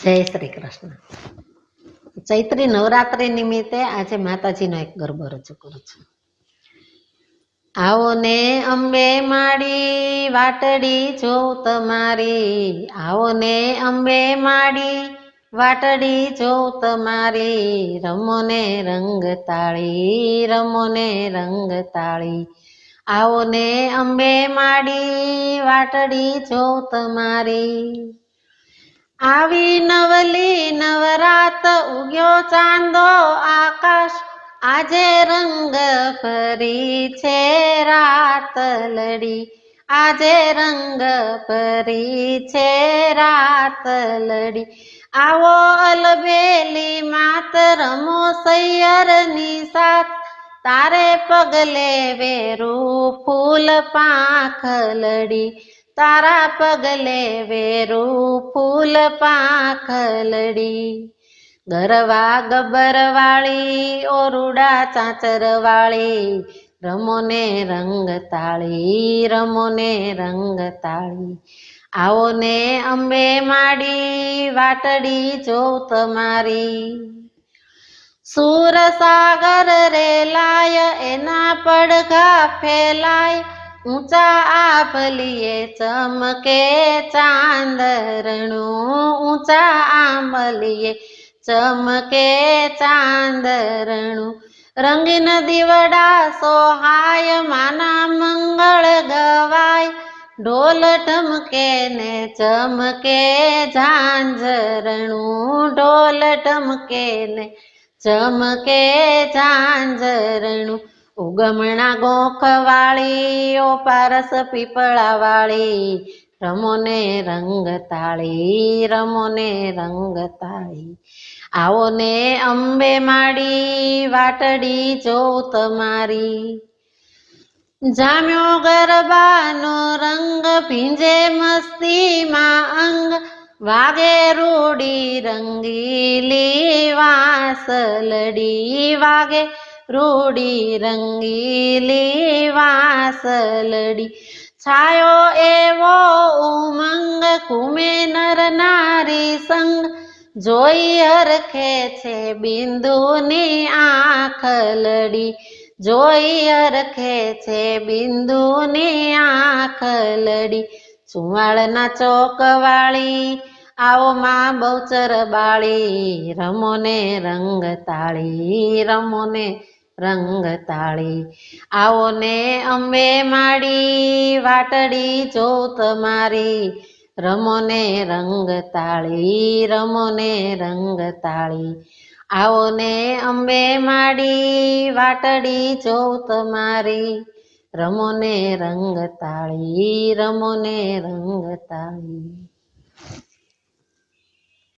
જય શ્રી કૃષ્ણ. ચૈત્રી નવરાત્રી નિમિત્તે આજે માતાજીનો એક ગરબો રજૂ કરું છું. આવો ને અંબે માડી વાટડી જોઉં તમારી, આવો ને અંબે માડી વાટડી જોઉં તમારી, રમો ને રંગ તાળી, રમો ને રંગ તાળી. આવો ને અંબે માડી વાટડી જોઉં તમારી. આવી નવલી નવરાત ઉગ્યો ચાંદો આકાશ, આજે રંગ ફરી છે રાત લડી, આજે રંગ ફરી છે રાત લડી. આવો અલબેલી માત રમો સૈયરની સાથ, તારે પગલે વેરું ફૂલ પાંખલડી, તારા પગલે વેરું ફૂલ પાંખલડી. ગરવા ગબર વાળી ઓરુડા ચાચર વાળી, રમો ને રંગ તાળી, રમો ને રંગ તાળી. આવો ને અંબે માડી વાટડી જોઉં તમારી. સુર સાગર રેલાય એના પડઘા ફેલાય, ઊંચા આંબલીએ ચમકે ચાંદરણું, ઊંચા આંબલીએ ચમકે ચાંદરણું. રંગીન દીવડા સોહાય માના મંગળ ગવાય, ઢોલ ઢમકે ને ચમકે ઝાંઝરણું, ઢોલ ઢમકે ને ચમકે ઝાંઝરણું. ઉગમણા ગોખ વાળી ઓ પારસ પીપળા વાળી, રમો ને રંગ તાળી, રમો ને રંગ તાળી. આવો ને અંબે માડી વાટડી જોઉં તમારી. જામ્યો ગરબાનો રંગ ભીંજે મસ્તીમાં અંગ, વાગે રૂડી રંગીલી વાંસલડી, વાગે રૂડી રંગીલી વાંસલડી. છાયો એવો ઉમંગ ઘૂમે નર નારી સંગ, જોઈ હરખે છે બિંદુની આંખલડી, જોઈ હરખે છે બિંદુની આંખલડી. ચુવાડના ચોક વાળી આવો માં બહુચર બાળી, રમો ને રંગ તાળી, રમો ને રંગ તાળી. આવો ને અંબે માડી વાટડી જોઉં તમારી, રમો ને રંગ તાળી, રમો ને રંગ તાળી. આવો ને અંબે માડી વાટડી જોઉં તમારી, રમો ને રંગ તાળી, રમો ને રંગ તાળી.